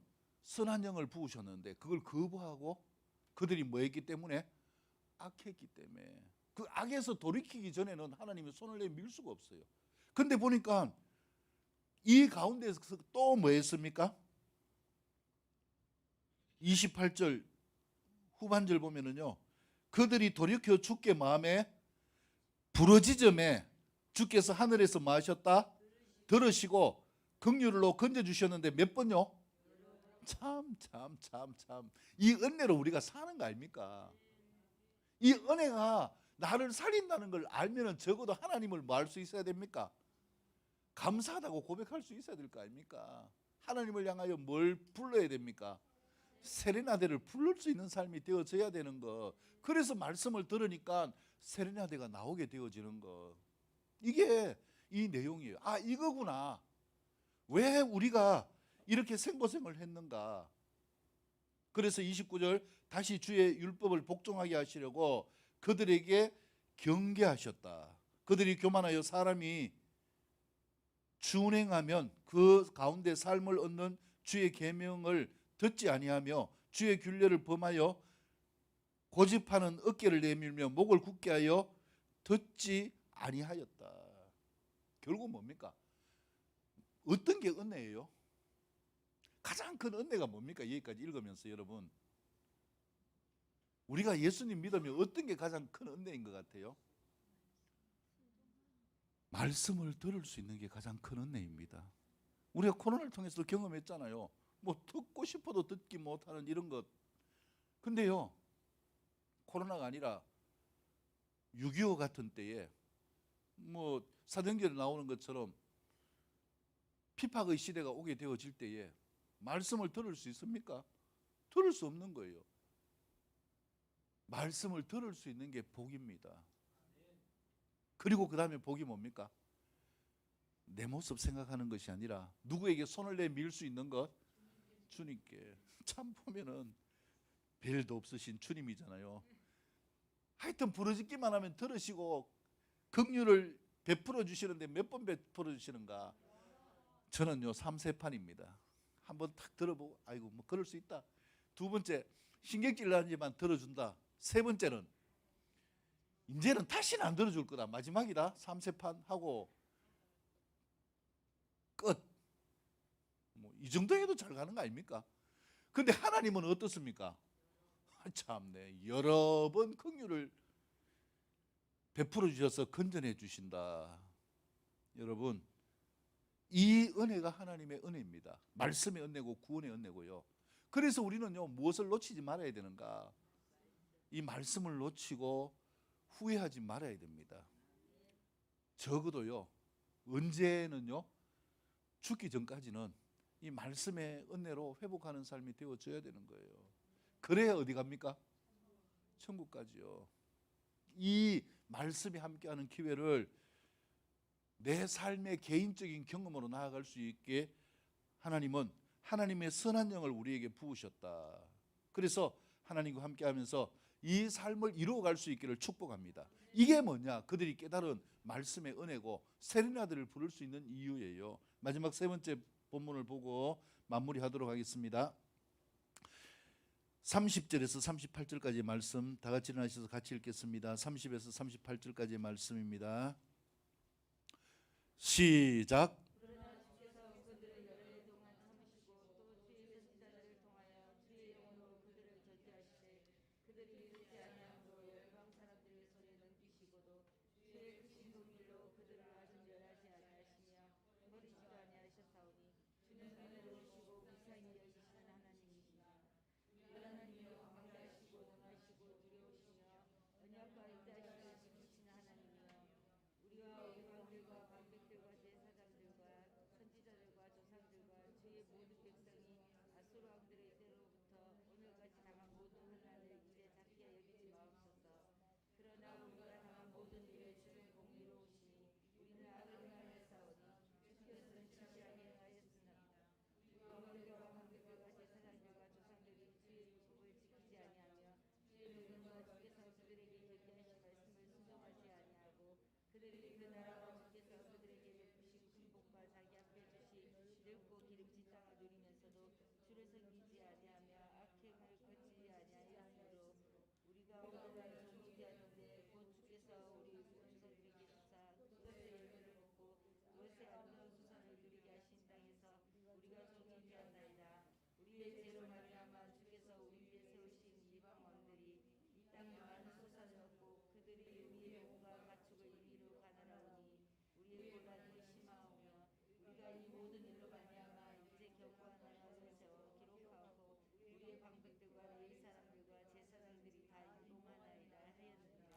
선한 영을 부으셨는데 그걸 거부하고 그들이 뭐 했기 때문에? 악했기 때문에. 그 악에서 돌이키기 전에는 하나님이 손을 내밀 수가 없어요. 근데 보니까 이 가운데서 또 뭐 했습니까? 28절 후반절 보면은요, 그들이 돌이켜 주께 마음에 부르짖음에 주께서 하늘에서 뭐 하셨다? 들으시고 긍휼로 건져주셨는데 몇 번요? 참. 이 은혜로 우리가 사는 거 아닙니까? 이 은혜가 나를 살린다는 걸 알면은 적어도 하나님을 뭐 할 수 있어야 됩니까? 감사하다고 고백할 수 있어야 될 거 아닙니까? 하나님을 향하여 뭘 불러야 됩니까? 세레나데를 부를 수 있는 삶이 되어져야 되는 거. 그래서 말씀을 들으니까 세레나데가 나오게 되어지는 거. 이게 이 내용이에요. 아, 이거구나. 왜 우리가 이렇게 생고생을 했는가. 그래서 29절 다시 주의 율법을 복종하게 하시려고 그들에게 경계하셨다. 그들이 교만하여 사람이 준행하면 그 가운데 삶을 얻는 주의 계명을 듣지 아니하며 주의 균례를 범하여 고집하는 어깨를 내밀며 목을 굳게 하여 듣지 아니하였다. 결국 뭡니까? 어떤 게 은혜예요? 가장 큰 은혜가 뭡니까? 여기까지 읽으면서 여러분, 우리가 예수님 믿으면 어떤 게 가장 큰 은혜인 것 같아요? 말씀을 들을 수 있는 게 가장 큰 은혜입니다. 우리가 코로나를 통해서 경험했잖아요. 뭐 듣고 싶어도 듣기 못하는 이런 것. 근데요, 코로나가 아니라 6.25 같은 때에 뭐 사도행전에 나오는 것처럼 핍박의 시대가 오게 되어질 때에 말씀을 들을 수 있습니까? 들을 수 없는 거예요. 말씀을 들을 수 있는 게 복입니다. 그리고 그 다음에 복이 뭡니까? 내 모습 생각하는 것이 아니라 누구에게 손을 내밀 수 있는 것? 주님께. 참 보면은 별도 없으신 주님이잖아요. 하여튼 부르짖기만 하면 들으시고 긍휼을 베풀어 주시는데 몇 번 베풀어 주시는가? 저는요 3세판입니다. 한번 탁 들어보고 아이고 뭐 그럴 수 있다. 두 번째 신경질 나지만 들어준다. 세 번째는 이제는 다시는 안 들어줄 거다. 마지막이다. 3세판 하고 끝. 뭐 이 정도 해도 잘 가는 거 아닙니까? 근데 하나님은 어떻습니까? 참네, 여러 번 긍휼을 베풀어 주셔서 건전해 주신다. 여러분, 이 은혜가 하나님의 은혜입니다. 말씀의 은혜고 구원의 은혜고요. 그래서 우리는요 무엇을 놓치지 말아야 되는가? 이 말씀을 놓치고 후회하지 말아야 됩니다. 적어도요 언제는요 죽기 전까지는 이 말씀의 은혜로 회복하는 삶이 되어져야 되는 거예요. 그래야 어디 갑니까? 천국까지요. 이 말씀이 함께하는 기회를 내 삶의 개인적인 경험으로 나아갈 수 있게 하나님은 하나님의 선한 영을 우리에게 부으셨다. 그래서 하나님과 함께하면서 이 삶을 이루어갈 수 있기를 축복합니다. 이게 뭐냐? 그들이 깨달은 말씀의 은혜고 세레나데를 부를 수 있는 이유예요. 마지막 세 번째 본문을 보고 마무리하도록 하겠습니다. 30절에서 38절까지 말씀 다 같이 일어나셔서 같이 읽겠습니다. 30에서 38절까지의 말씀입니다. 시작.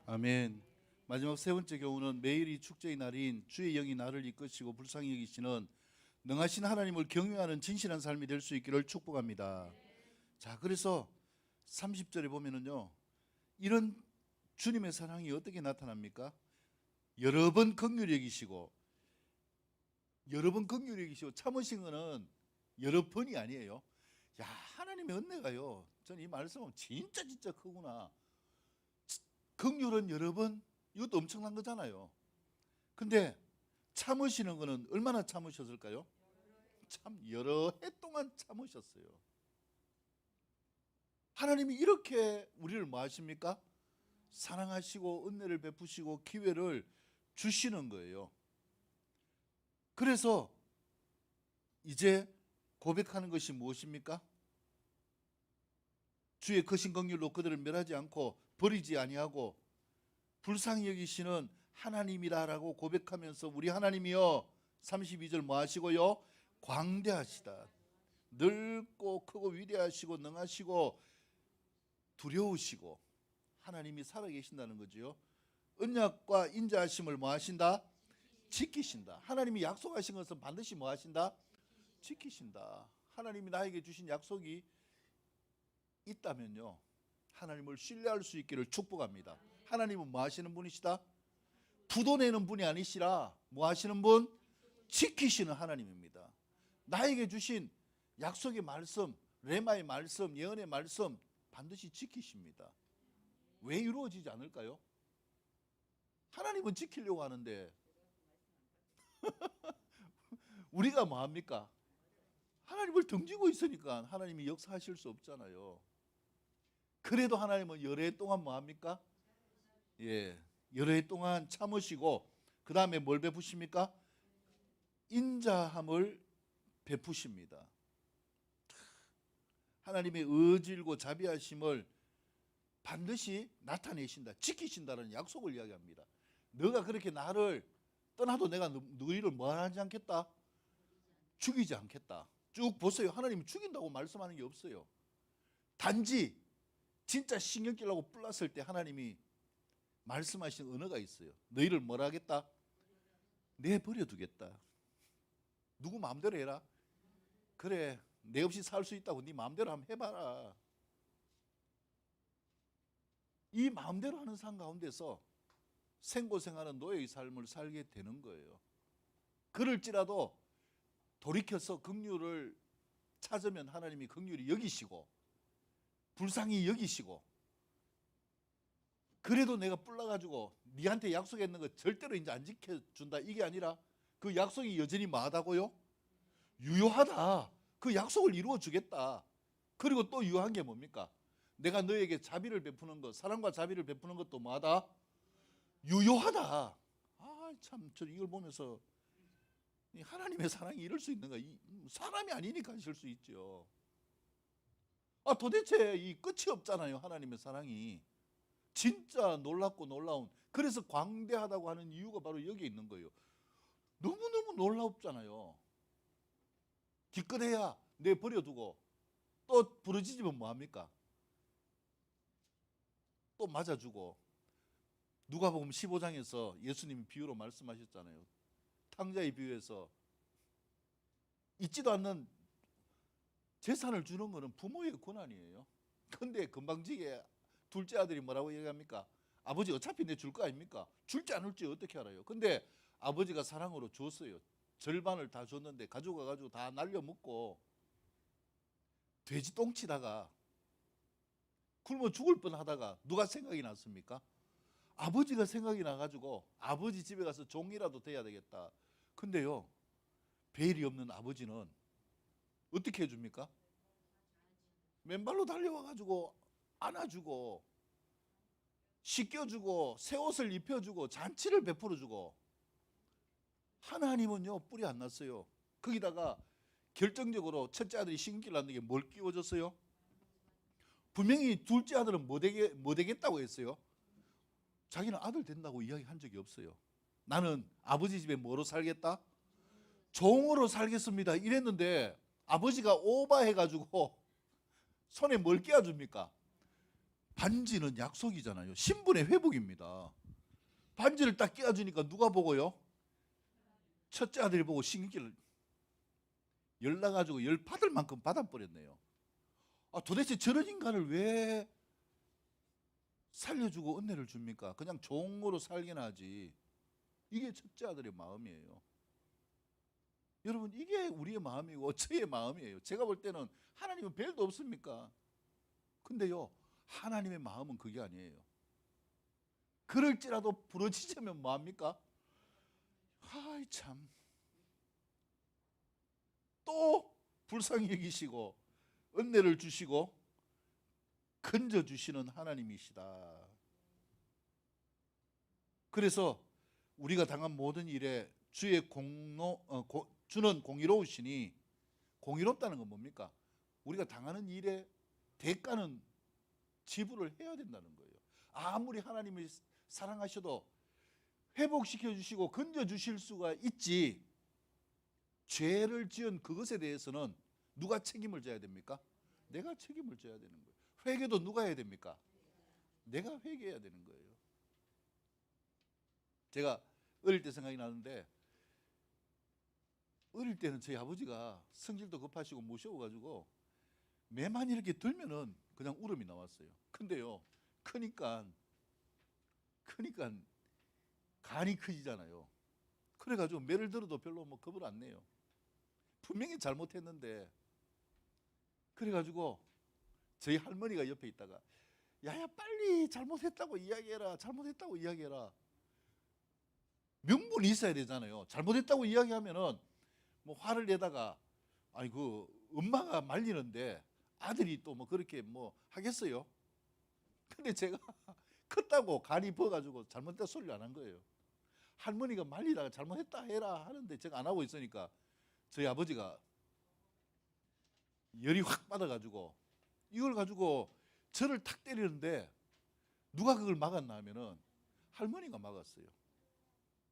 아멘. 마지막 세 번째 교훈은 매일이 축제의 날인 주의 영이 나를 이끄시고 불쌍히 여기시는 능하신 하나님을 경외하는 진실한 삶이 될 수 있기를 축복합니다. 자, 그래서 30절에 보면은요, 이런 주님의 사랑이 어떻게 나타납니까? 여러 번 긍휼히 여기시고, 여러 번 긍휼히 여기시고 참으신 거는 여러 번이 아니에요. 야, 하나님의 은혜가요, 저는 이 말씀은 진짜 크구나. 긍휼은 여러 번, 이것도 엄청난 거잖아요. 근데 참으시는 거는 얼마나 참으셨을까요? 참 여러 해 동안 참으셨어요. 하나님이 이렇게 우리를 뭐 하십니까? 사랑하시고 은혜를 베푸시고 기회를 주시는 거예요. 그래서 이제 고백하는 것이 무엇입니까? 주의 크신 긍휼로 그들을 멸하지 않고 버리지 아니하고 불쌍히 여기시는 하나님이라라고 고백하면서 우리 하나님이여, 32절 뭐 하시고요? 광대하시다. 넓고 크고 위대하시고 능하시고 두려우시고 하나님이 살아계신다는 거죠. 언약과 인자하심을 뭐 하신다? 지키신다. 하나님이 약속하신 것은 반드시 뭐 하신다? 지키신다. 하나님이 나에게 주신 약속이 있다면요, 하나님을 신뢰할 수 있기를 축복합니다. 하나님은 뭐 하시는 분이시다? 부도내는 분이 아니시라 뭐 하시는 분? 지키시는 하나님입니다. 나에게 주신 약속의 말씀, 레마의 말씀, 예언의 말씀 반드시 지키십니다. 왜 이루어지지 않을까요? 하나님은 지키려고 하는데 우리가 뭐 합니까? 하나님을 등지고 있으니까 하나님이 역사하실 수 없잖아요. 그래도 하나님은 여러 해 동안 뭐 합니까? 예, 여러 해 동안 참으시고 그 다음에 뭘 베푸십니까? 인자함을 베푸십니다. 하나님의 의질고 자비하심을 반드시 나타내신다, 지키신다는 약속을 이야기합니다. 너가 그렇게 나를 떠나도 내가 너희를 뭐 하지 않겠다? 죽이지 않겠다. 쭉 보세요. 하나님이 죽인다고 말씀하는 게 없어요. 단지 진짜 신경 끼려고 뿔났을 때 하나님이 말씀하신 언어가 있어요. 너희를 뭐라 하겠다? 내버려 두겠다. 누구 마음대로 해라. 그래, 내 없이 살 수 있다고 네 마음대로 한번 해봐라. 이 마음대로 하는 삶 가운데서 생고생하는 노예의 삶을 살게 되는 거예요. 그럴지라도 돌이켜서 긍휼을 찾으면 하나님이 긍휼히 여기시고 불쌍히 여기시고, 그래도 내가 뿔나가지고 니한테 약속했는 거 절대로 이제 안 지켜준다, 이게 아니라 그 약속이 여전히 뭐하다고요? 유효하다. 그 약속을 이루어 주겠다. 그리고 또 유효한 게 뭡니까? 내가 너에게 자비를 베푸는 것, 사랑과 자비를 베푸는 것도 뭐하다? 유효하다. 아, 참, 저 이걸 보면서 하나님의 사랑이 이럴 수 있는가? 사람이 아니니까 하실 수 있죠. 아, 도대체 이 끝이 없잖아요. 하나님의 사랑이 진짜 놀랍고 놀라운, 그래서 광대하다고 하는 이유가 바로 여기에 있는 거예요. 너무너무 놀랍잖아요. 기껏해야 내 버려두고 또 부러지면 뭐합니까? 또 맞아주고. 누가복음 15장에서 예수님이 비유로 말씀하셨잖아요. 탕자의 비유에서 있지도 않는 재산을 주는 것은 부모의 권한이에요. 근데 금방지게 둘째 아들이 뭐라고 얘기합니까? 아버지 어차피 내 줄 거 아닙니까? 줄지 않을지 어떻게 알아요? 근데 아버지가 사랑으로 줬어요. 절반을 다 줬는데 가져가가지고 다 날려먹고 돼지 똥치다가 굶어 죽을 뻔하다가 누가 생각이 났습니까? 아버지가 생각이 나가지고 아버지 집에 가서 종이라도 돼야 되겠다. 근데요, 베일이 없는 아버지는 어떻게 해줍니까? 맨발로 달려와가지고 안아주고 씻겨주고 새 옷을 입혀주고 잔치를 베풀어주고. 하나님은요, 뿔이 안 났어요. 거기다가 결정적으로 첫째 아들이 신기를 하는 게 뭘 끼워줬어요? 분명히 둘째 아들은 뭐 되겠다고 했어요? 자기는 아들 된다고 이야기한 적이 없어요. 나는 아버지 집에 뭐로 살겠다? 종으로 살겠습니다 이랬는데 아버지가 오바해가지고 손에 뭘 끼워줍니까? 반지는 약속이잖아요. 신분의 회복입니다. 반지를 딱 끼워주니까 누가 보고요? 첫째 아들이 보고 신기를 열나가지고 열 받을 만큼 받아버렸네요. 도대체 저런 인간을 왜 살려주고 은혜를 줍니까? 그냥 종으로 살게나 하지. 이게 첫째 아들의 마음이에요. 여러분, 이게 우리의 마음이고 저의 마음이에요. 제가 볼 때는 하나님은 별도 없습니까? 근데요, 하나님의 마음은 그게 아니에요. 그럴지라도 부러지자면 뭐합니까? 아이 참, 또 불쌍히 여기시고 은혜를 주시고 건져주시는 하나님이시다. 그래서 우리가 당한 모든 일에 주의 주는 공의로우시니, 공의롭다는 건 뭡니까? 우리가 당하는 일에 대가는 지불을 해야 된다는 거예요. 아무리 하나님이 사랑하셔도 회복시켜 주시고 건져 주실 수가 있지, 죄를 지은 그것에 대해서는 누가 책임을 져야 됩니까? 내가 책임을 져야 되는 거예요. 회개도 누가 해야 됩니까? 내가 회개해야 되는 거예요. 제가 어릴 때 생각이 나는데, 어릴 때는 저희 아버지가 성질도 급하시고 무서워가지고 매만 이렇게 들면은 그냥 울음이 나왔어요. 근데요, 크니까 간이 커지잖아요. 그래가지고 매를 들어도 별로 뭐 겁을 안 내요. 분명히 잘못했는데. 그래가지고 저희 할머니가 옆에 있다가, 야야 빨리 잘못했다고 이야기해라, 잘못했다고 이야기해라. 명분이 있어야 되잖아요. 잘못했다고 이야기하면은 뭐 화를 내다가, 아니 그 엄마가 말리는데 아들이 또 뭐 그렇게 뭐 하겠어요? 근데 제가 컸다고 간이 버가지고 잘못했다 소리를 안 한 거예요. 할머니가 말리다가 잘못했다 해라 하는데 제가 안 하고 있으니까 저희 아버지가 열이 확 받아가지고 이걸 가지고 저를 탁 때리는데, 누가 그걸 막았나 하면은 할머니가 막았어요.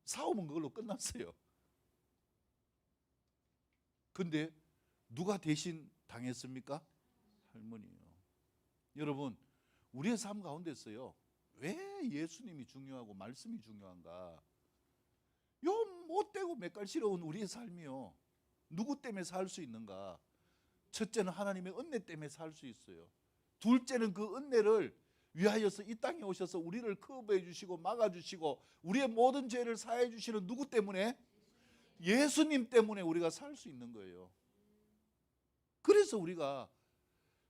싸움은 그걸로 끝났어요. 근데 누가 대신 당했습니까? 할머니요. 여러분, 우리의 삶 가운데서요, 왜 예수님이 중요하고 말씀이 중요한가? 요 못되고 맥갈스러운 우리의 삶이요, 누구 때문에 살 수 있는가? 첫째는 하나님의 은혜 때문에 살 수 있어요. 둘째는 그 은혜를 위하여서 이 땅에 오셔서 우리를 커버해 주시고 막아 주시고 우리의 모든 죄를 사해 주시는 누구 때문에? 예수님 때문에 우리가 살 수 있는 거예요. 그래서 우리가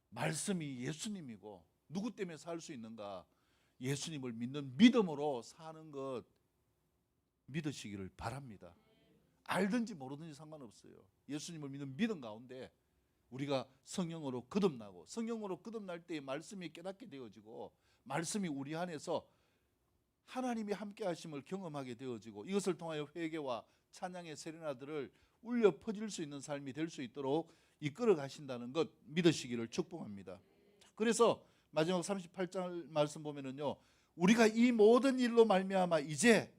말씀이 예수님이고 누구 때문에 살 수 있는가? 예수님을 믿는 믿음으로 사는 것 믿으시기를 바랍니다. 알든지 모르든지 상관없어요. 예수님을 믿는 믿음 가운데 우리가 성령으로 거듭나고, 성령으로 거듭날 때에 말씀이 깨닫게 되어지고, 말씀이 우리 안에서 하나님이 함께 하심을 경험하게 되어지고, 이것을 통하여 회개와 찬양의 세레나들을 울려 퍼질 수 있는 삶이 될 수 있도록 이끌어 가신다는 것 믿으시기를 축복합니다. 그래서 마지막 38절 말씀 보면은요, 우리가 이 모든 일로 말미암아 이제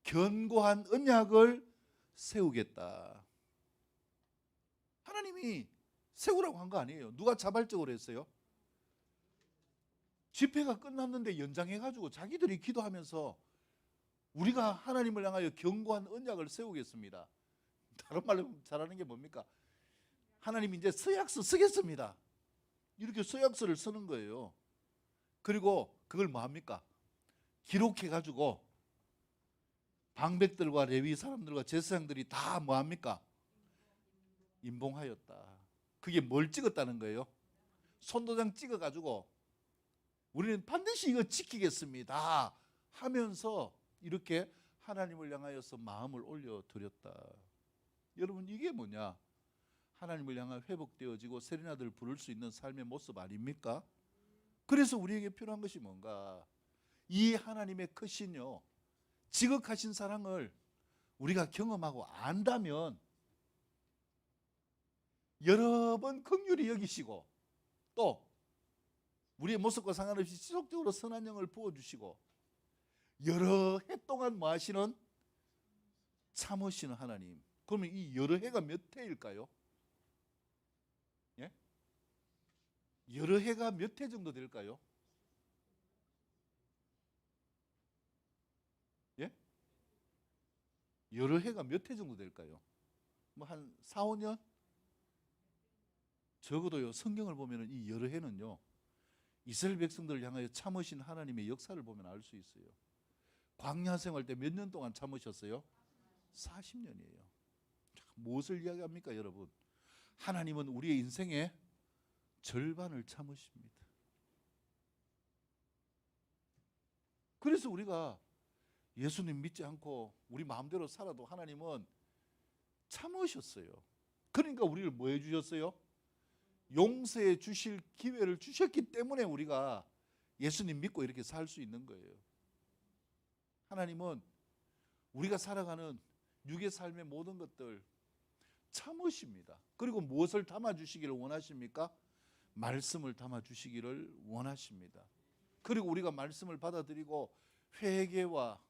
견고한 언약을 세우겠다. 하나님이 세우라고 한 거 아니에요. 누가 자발적으로 했어요? 집회가 끝났는데 연장해가지고 자기들이 기도하면서 우리가 하나님을 향하여 견고한 언약을 세우겠습니다. 다른 말로 잘하는 게 뭡니까? 하나님이 이제 서약서 쓰겠습니다. 이렇게 서약서를 쓰는 거예요. 그리고 그걸 뭐합니까? 기록해가지고 방백들과 레위 사람들과 제사장들이 다 뭐합니까? 임봉하였다. 그게 뭘 찍었다는 거예요? 손도장 찍어가지고 우리는 반드시 이거 지키겠습니다 하면서 이렇게 하나님을 향하여서 마음을 올려드렸다. 여러분, 이게 뭐냐? 하나님을 향하여 회복되어지고 세레나들을 부를 수 있는 삶의 모습 아닙니까? 그래서 우리에게 필요한 것이 뭔가? 이 하나님의 크신요, 지극하신 사랑을 우리가 경험하고 안다면 여러 번 긍휼히 여기시고, 또 우리의 모습과 상관없이 지속적으로 선한 영을 부어주시고, 여러 해 동안 뭐 하시는? 참으시는 하나님. 그러면 이 여러 해가 몇 해일까요? 예? 여러 해가 몇 해 정도 될까요? 예? 여러 해가 몇 해 정도 될까요? 뭐 한 4, 5년? 적어도요 성경을 보면 이 여러 해는요 이스라엘 백성들을 향하여 참으신 하나님의 역사를 보면 알 수 있어요. 광야 생활 때 몇 년 동안 참으셨어요? 40년이에요. 무엇을 이야기합니까 여러분? 하나님은 우리의 인생의 절반을 참으십니다. 그래서 우리가 예수님 믿지 않고 우리 마음대로 살아도 하나님은 참으셨어요. 그러니까 우리를 뭐 해주셨어요? 용서해 주실 기회를 주셨기 때문에 우리가 예수님 믿고 이렇게 살 수 있는 거예요. 하나님은 우리가 살아가는 육의 삶의 모든 것들 참으십니다. 그리고 무엇을 담아주시기를 원하십니까? 말씀을 담아주시기를 원하십니다. 그리고 우리가 말씀을 받아들이고 회개와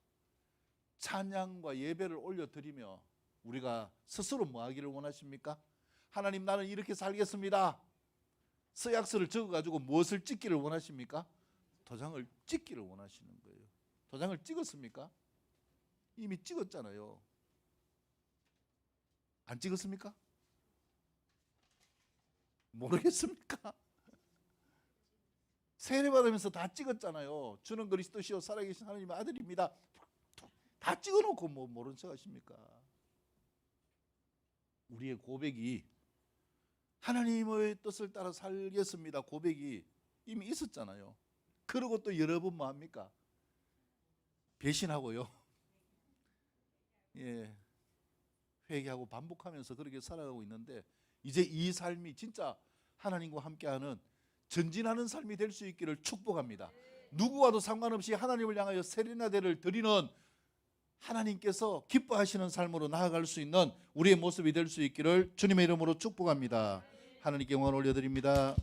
찬양과 예배를 올려드리며 우리가 스스로 뭐 하기를 원하십니까? 하나님 나는 이렇게 살겠습니다. 서약서를 적어가지고 무엇을 찍기를 원하십니까? 도장을 찍기를 원하시는 거예요. 도장을 찍었습니까? 이미 찍었잖아요. 안 찍었습니까? 모르겠습니까? 세례받으면서 다 찍었잖아요. 주는 그리스도시요 살아계신 하나님의 아들입니다. 다 찍어놓고 뭐 모른 척 하십니까? 우리의 고백이 하나님의 뜻을 따라 살겠습니다 고백이 이미 있었잖아요. 그러고 또 여러 번 뭐 합니까? 배신하고요. 예, 회개하고 반복하면서 그렇게 살아가고 있는데 이제 이 삶이 진짜 하나님과 함께하는 전진하는 삶이 될 수 있기를 축복합니다. 누구와도 상관없이 하나님을 향하여 세레나데를 드리는 하나님께서 기뻐하시는 삶으로 나아갈 수 있는 우리의 모습이 될 수 있기를 주님의 이름으로 축복합니다. 하나님께 영광을 올려드립니다.